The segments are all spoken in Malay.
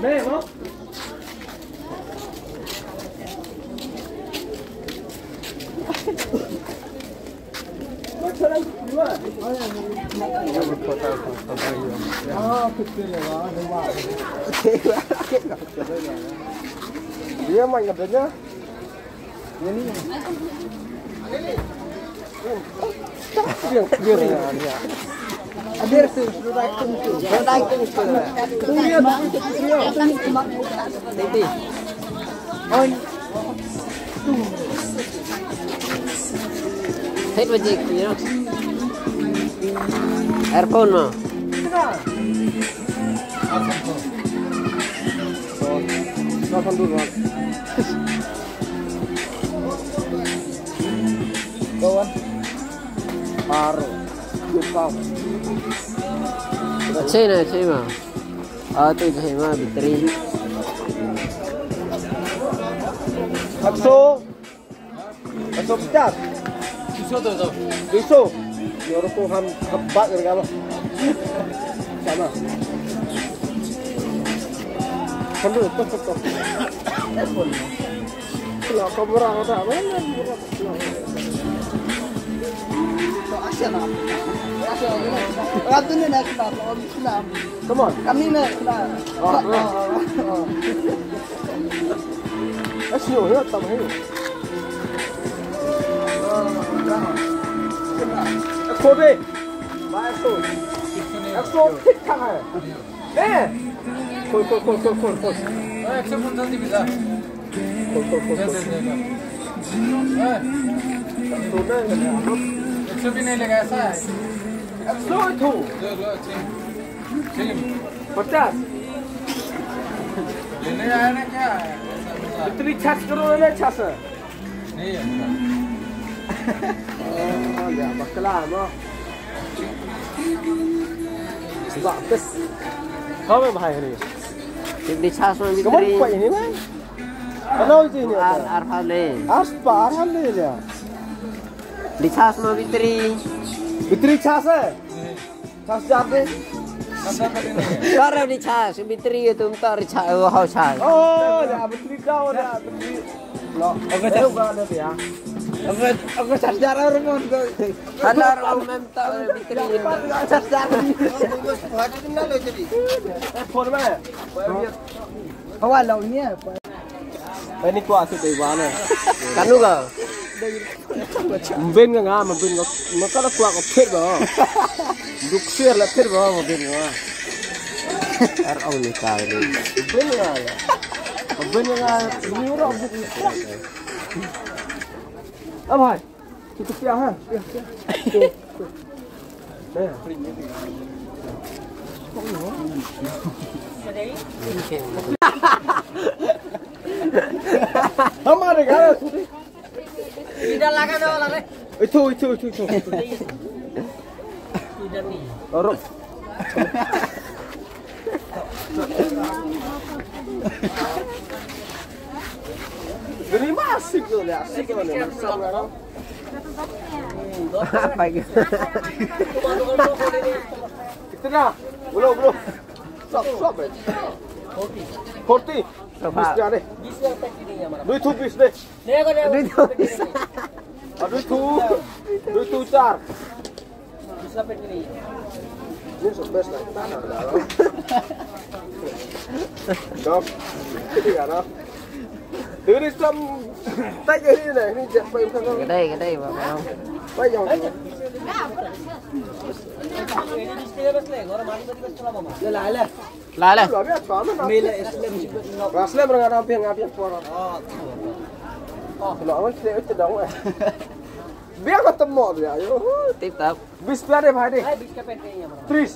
Đây không? Dia main katanya. Ini. Dia. Ada sudah itu. Hết vào gì nhỉ? Earphone mà. Kapan dulu? Kawan. Paru. Jepang. Chơi mà. Tôi thấy mà bị tri. Akso pecat. Duso. Orang tu hebat kan kamu. Sama. Kan tu top. Kalau kamera ada mana? Ratunya nak kenapa? Om Islam. Come on. Kami nak kenapa? Asyo, ya tambah ini. Akso deh. Akso. Akso ठीक ठाक है. Eh. Kol. Akso pun tak bisa. Kol. Akso deh. Akso भी नहीं लगा ऐसा है. Akso itu. लो 50. लेने आया ना क्या? इतनी छाछ करो ना छाछ. नहीं है. Oh, ya bakalan mo. Bagus. Kau memang bahaya ni. Di chas mà bị Kamu tri. buat ini mana? Ano itu ini? Arhale. Aspa, arhale dia. Di chas mà bị tri. Bitri छाछ है. छाछ जाते. Kalau di chas bị tri itu entar chas hao chas. Oh, dia bitri kau dia bitri. Lo, oke cakap berada dia. Oke छाछ जा रहा है orang tu. Kalau orang minta bị tri. छाछ जा रहा है. Phone mana? Awak lawan ni. Ini kuat tu dewan eh. Kan juga. Bên cái ngà mà bên nó có nó quạt có phết vào, đục xuyên là phết vào mà bên ngà, Ông này cao đi. bên ngà, nhiều đó bụng. भाई, तू क्या है? हमारे घर Tidak laga dah lah. itu. Orang. Ini masih tu ya, asik tu ni. Apa gitu? Kita dah, belum. Stop. 40. Bis dia deh. Duit tu bis deh. Duit tu car. Ini sebes lah. Dok. Ini kan? Dari sem tay ini này, ini jampai kan? Cái đây mà phải không? Bay yang. Lại. Rasle berangkat apa yang pora. Kalau awak tidak itu dong. Biar ketemu dia. Tiếp tục. Bis biar deh bhai deh. Tris.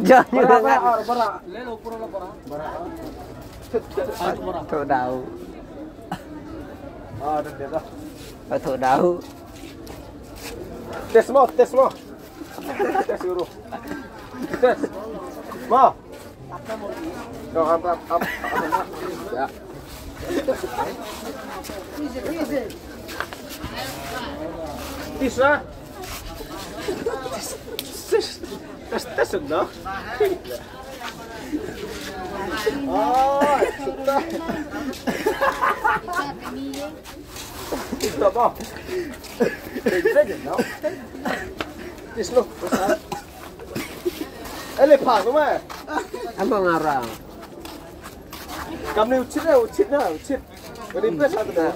Jangan juga kan. Bara. Thổ đầu. Ada dia dah. Phải thổ đầu. Tes mau. Tes dulu. Tes. Mau. Dong apa. Ya. Bisa. Tästä sun no. Oh, sudah. Stop off. No. This look. Ele phang đúng không? Anh mau ngarang. Cầm đi chít nào, chít nào, chít. Cái đi biết sao được.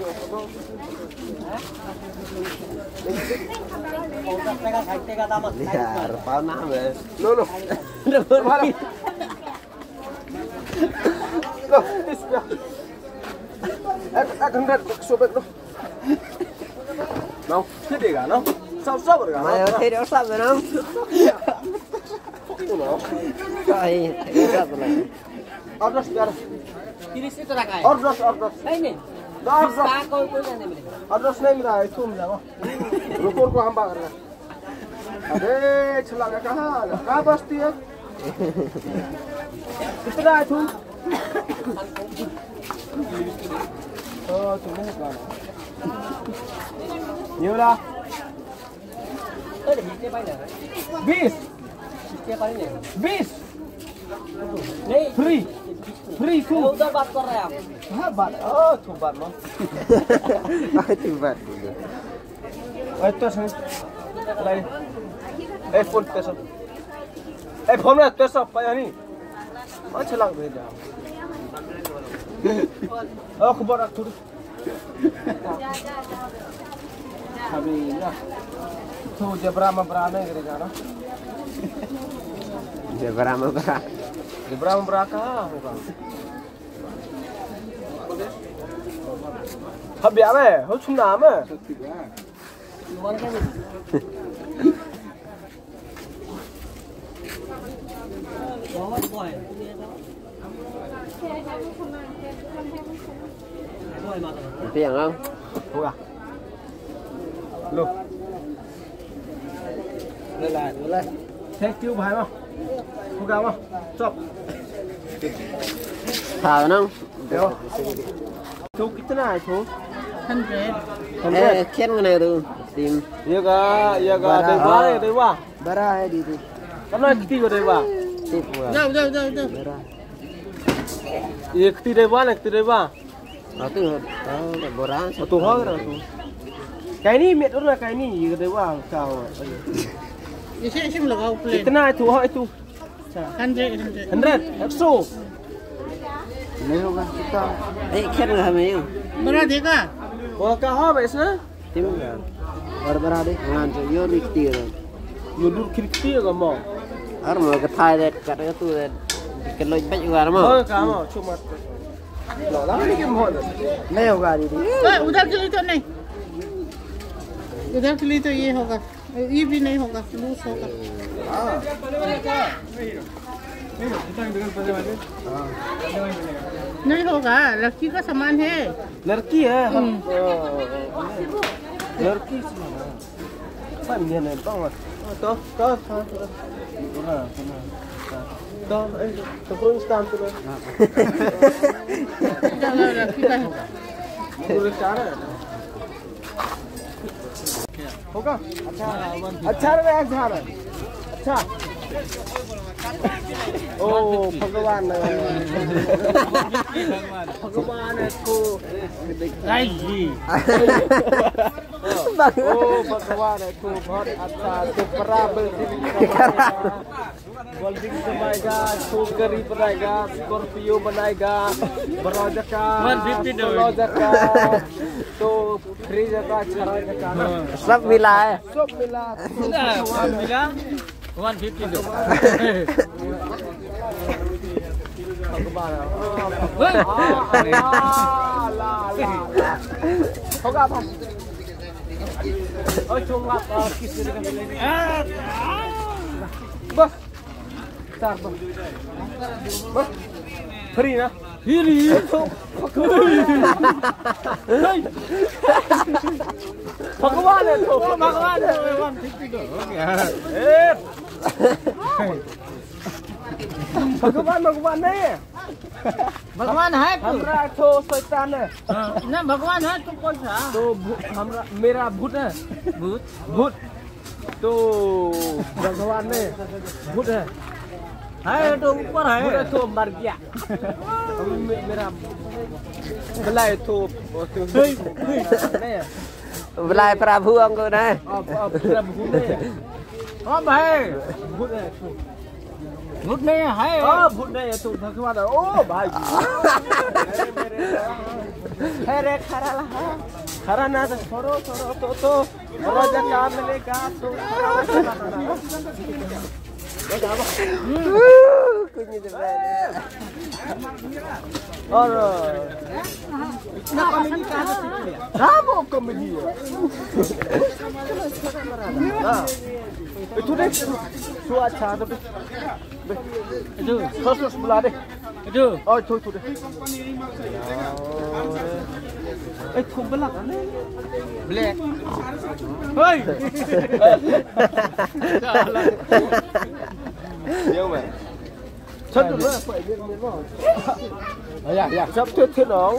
Lihat, panah wes. No. Mana? Go, this way. Akan dah sobek tu. Mau, kita kan, no? Sab berkan. Mày thấy đó sắp rồi không? Coi, thấy sắp rồi. Ordos biar. Kiri situ dah kaya. Ordos. Ini. Ordos. Kau kan ni. Ordos नहीं मिला है, तुम मिला वो. रुको को हम बाहर ना. अबे चला गया कहाँ बस्ती है? कितना है तुम? तुमने कहा. ये वाला. 20. 20. नहीं. Free food. उधर बात कर रहे हैं आप. हाँ बात. Oh, तू बात लो. Tiba. Itu sih. Lain. Phone peso. Phone na peso pa yani. Macam lang beda. Oh, khabar aku. Kami na. Tu Jabra करेगा ना. Jabra कहाँ होगा? हम यहाँ में, हम चुना में. Tiền không? Hoga. Lo. Lên. Thank you भाई mà. Hoga mà. Stop. Thảo không? Được. Thu कितना है thu? 100. Khen cái này được tìm. ये का दे वा. Bara hai di tu. Kamu किती को दे वा? Tip gua. Jauh. Bara. ये किती दे वा? Itu borang. Tu ho rồi tu. Cái này miệt rồi cái này ये दे वा sao? इसे लगाओ प्लेट. कितना है thu हो तू? 100. 100. नहीं होगा कितना? Khen là hàm yêu. बड़ा देखा. Wo ka ho vậy sao? Tim kan. Bara đi. Ngan cho yo đi tiền. Yo dur kirti ga mo. Ar mau ke thai det kat cái tu det. Cái lối bách qua đúng Ho không? ka mo cuma. Lo lah ni kim ho. नहीं होगा दीदी. उधर के लिए तो नहीं. उधर के लिए तो ये होगा. ये भी नहीं होगा. लूज होगा. नहीं होगा. लड़की का सामान है. लड़की है. लड़की Sao mình này to mà. To. To ấy, tôi cũng stand tôi. लड़की का है. पूरे चार है. होगा? अच्छा रे अच्छा. ओ भगवान है को ओ भगवान है को बहुत अच्छा तो बराबर वेल्डिंग बनाएगा तो गरीब बनाएगा स्कॉर्पियो बनाएगा बरोजा का तो फ्री जगह छड़ा जगह सब मिला है. सब मिला 150 दो. होगा भाई. और चुंगा किसी ने बस चार बस फ्री ना फ्री भगवान है तो भगवान है 150 दो हो गया. भगवान नहीं है. भगवान है तू. हमरा तो शैतान है. ना भगवान है तू कौन सा? तो हमरा मेरा भूत है. भूत तो भगवान ने भूत है तो ऊपर है भूत तो मर गया मेरा भलाई तो बुलाए प्रभु अंगो ना प्रभु ने हाँ भाई भूत है भूत नहीं है भूत नहीं है तो भगवान है ओ भाई अरे खरा ना तो छोड़ो तो रोजा काम मिलेगा तो और वो कॉमेडी है itu deh suaca tapi itu terus belah deh itu oh itu deh itu belah kan black hei nhiều mà chân được rồi phải biết miếng vào ya sắp thiết nó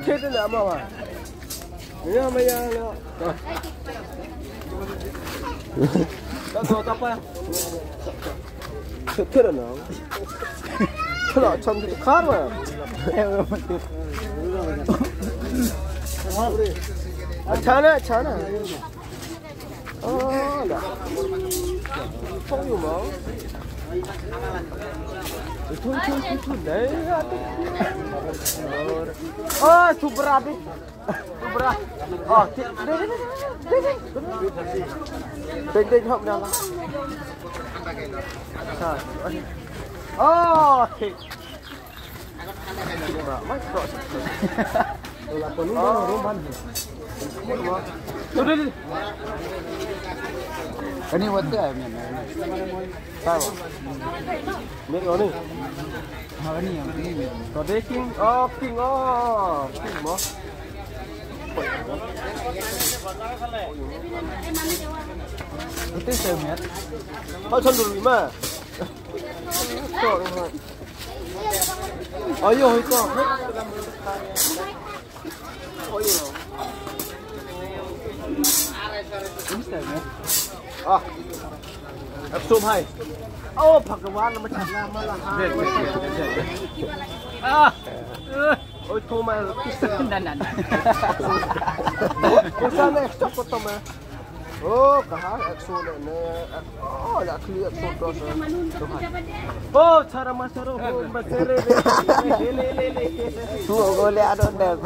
thiết thế nào mà nhớ mày nhớ Đâu tao apa? Thiết rồi nó. Thế là trong cái khác mà. Chán à. Đã. Không nhiều máu. Thôi đấy. Thu berat đi. Thu berat. Đây không nào. Thịt. Là con nó ăn. Đi. Cái này vẫn tươi miền này. Sao? Miền đó đi. Cái này miền. Có đấy king. King mà. Itu saya lihat. Oh, cenderung mah. Ayo itu. Ini saya lihat. Zoom hai. Bhagwan nó mới chặt ra mà là ôi thôi mà cái sân đàn cái sân này chắc có tao mà cả hai exo này nè là clear exo đó cara masaro macere le tu gole ada dah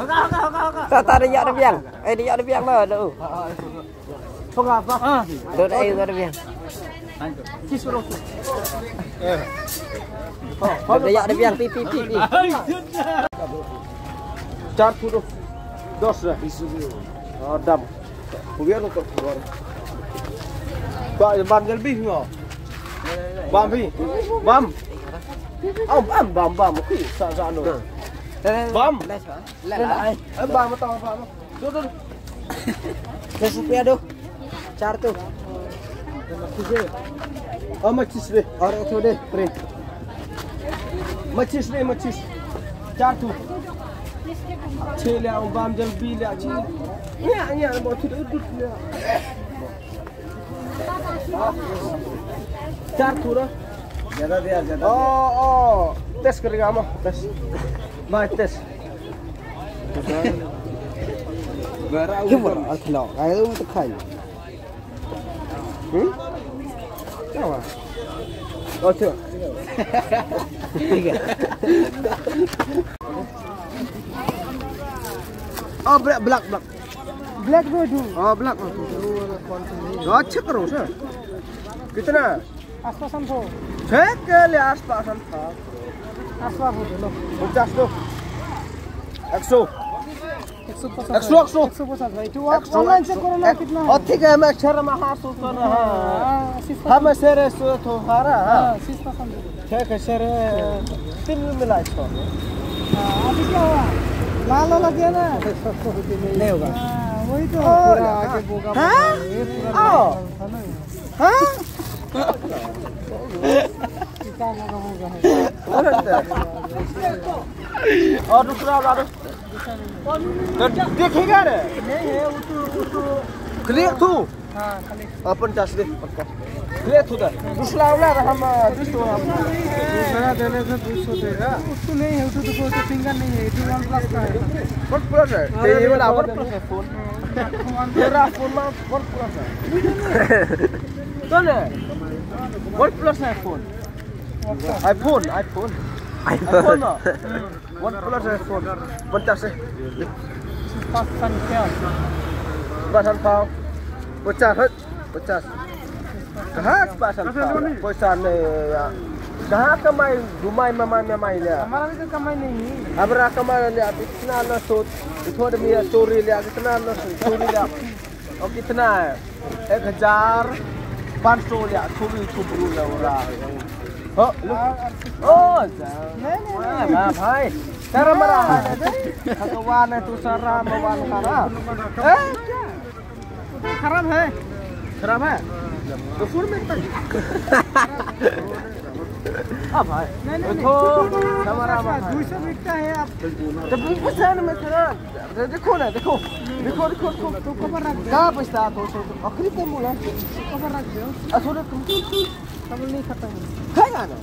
kata dia ada biang dia ada biang lah tu pengapa dot ai ada biang kisuro dia ada biang pi चार फुट 10 rồi đầm không biết nó còn gọi băm nhân bi không băm bi băm ông băm một cái sợ ra rồi băm lại băm to băm đâu Des rupiah tu. Char tu. Macis deh. Orang tu deh, pre. Macis deh, macis. Char tu. Cile ông bám chân bi lại chứ. Nhẹ bọn thứ đứt nữa. Char tu đó. Test keringan mah, test. Mai test. Gimana? Alhamdulillah. Ayo untuk kau. Apa? Oh tu. Tiga. Oh black. Black tu. Oh black. Oh check terus. Kitna? Aspasan tu. Check ke le aspasan था. Aspa tu lo. 50 tu. 100. 150 भाई तू आप online check करो ना कितना है ठीक है मैं अक्षर में हाथ सोच रहा हम सेरे सो तो हारा 6% ठीक है सर 3 में मिला इसको अभी क्या हुआ लाल वाला दिया ना नहीं होगा वही तो पूरा आगे बोगा हां कितना होगा और दूसरा वाला देखेगा रे नहीं है वो तो क्लियर तू हां खाली अपन टच दे पक्का ले थोड़ा दूसरा वाला हम दूसरा हम दूसरा देने से 200 देगा उसको नहीं है उसको तो फिंगर नहीं है 81 प्लस का है वन प्लस है ये वाला वन प्लस है फोन मेरा फोन में वन प्लस है तो ना वन प्लस है फोन आईफोन ना वन प्लस है फोन 50 है 50 पाव 50 कहाँ पैसा नहीं कहाँ कमाई घुमाई ममाई ले हमारा भी तो कमाई नहीं है हमारा कमाई ले इतना न सोच थोड़े में चोरी ले कितना न चोरी ले और कितना है 1500 ले चोरी छुपरू ले हो ओ नहीं भाई तेरा मरा है भगवान है तू सारा भगवान सारा खराब है तो सुन में भाई देखो हमारा 200 बिकता है आप तो 20% में खराब देखो ना देखो तो कवर रख दो कहाँ पैसा तो आखिरी पे बोला कवर रख दो असुर तुम कवर नहीं खाता है खाएगा ना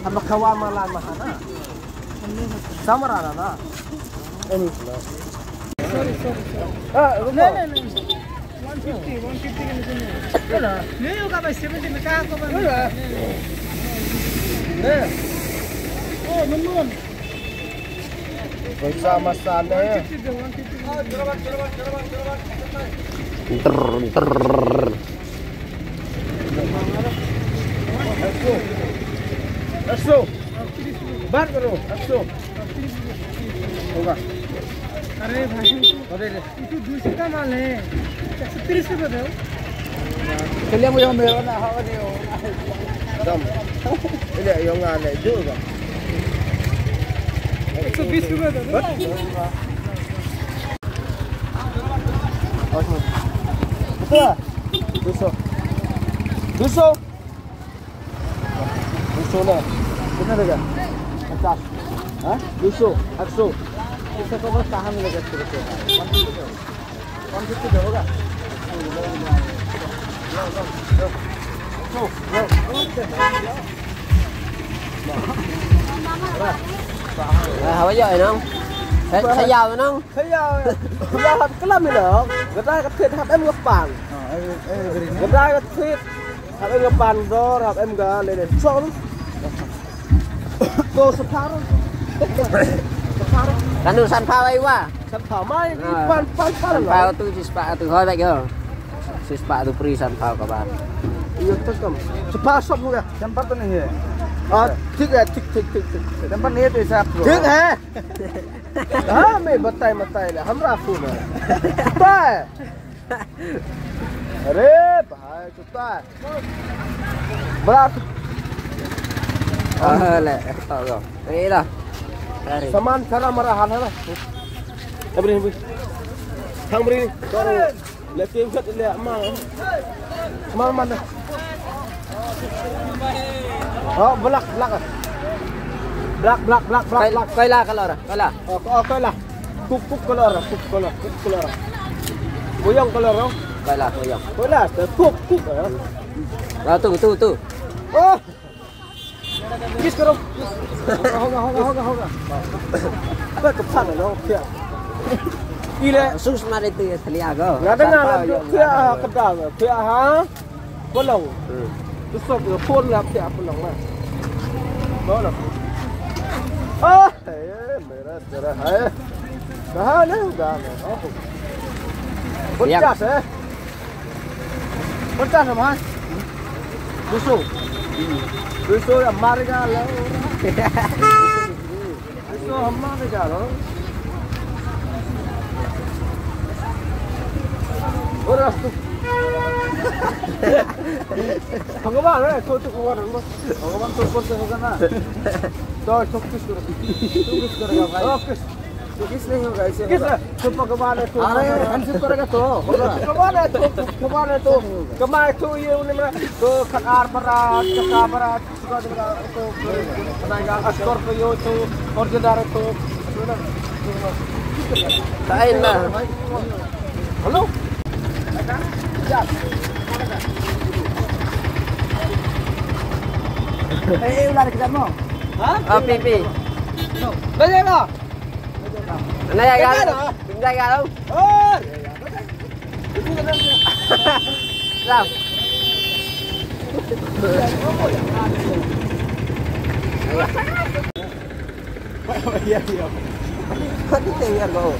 हम खवा माला महाना समरा ना सॉरी नहीं 150 के नीचे नहीं होगा भाई 70 में कहाँ कवर ओ नमून पैसा मसाले अस्सो बात करो अस्सो होगा अरे भाई अरे ये तो 200 का माल है 130 रुपए दो चलिए मुझे मेरा ना हवा नहीं हो दम ये यो ngane juga 120 रुपए दो betul 200 ना कितना देगा 50 हाँ 200 100 इससे तो बस कहाँ मिलेगा 150 होगा Bây giờ không? Thấy giàu rồi không? Thấy giàu thật cái làm gì nữa? Người ta có thịt hạt em ngập bàn. Người ta có thịt hạt em ngập bàn rồi hạt em gà lên xong. Cô sập phá rồi. Kan du san phao ai quá. Sập phá mai pan rồi. San phao tu si spa tu thôi vậy cơ. Si spa tu free san phao các bạn. Iya tekam. Sập phá sập हो गया. tempat तो नहीं है ठीक है ठीक tempat नहीं है तो हिसाब ठीक है हाँ मैं बताए ना हमरा फोन है कुत्ता है अरे भाई कुत्ता है बड़ा Lại rồi. Đây là. सामान सारा हमारा हाल है ना अबरी थang beri baru lepas kat le amal mana oh belak Coi la kalau dah. Coi la. coi là cúc color boyong color không Coi la coi dong. coi là cúc Rồi tu. oh kiss करो होगा apa kepan lo kia ile Sus mari tu telia go. nggak dengar kia kedang kia ha bolong tu sok phone là kia bolong lah đó là मेरा तेरा है कहाँ नहीं होगा पचास है 50 है भाई 200 là मारेगा लो 200 हम मारेगा लो और रास्तु भगवान है तो भगवान तो ऊपर से होगा ना तो सब कुछ करो तू कुछ करेगा भाई ओके तो किस नहीं होगा ऐसे होगा तो भगवान है तो अरे हम सब करेगा तो भगवान है तो कमाए तो ये उन्हें तो खकार बरात चका बरात सुबह तो बनाएगा स्कॉर्पियो तो फॉर्च्यूनर तो Kain lah. Hello ular kita mau. Ờ, pi. Bây giờ nào. Này ra đâu? Đừng ra đâu. Sao? Iya iya. Kok tinggal kau?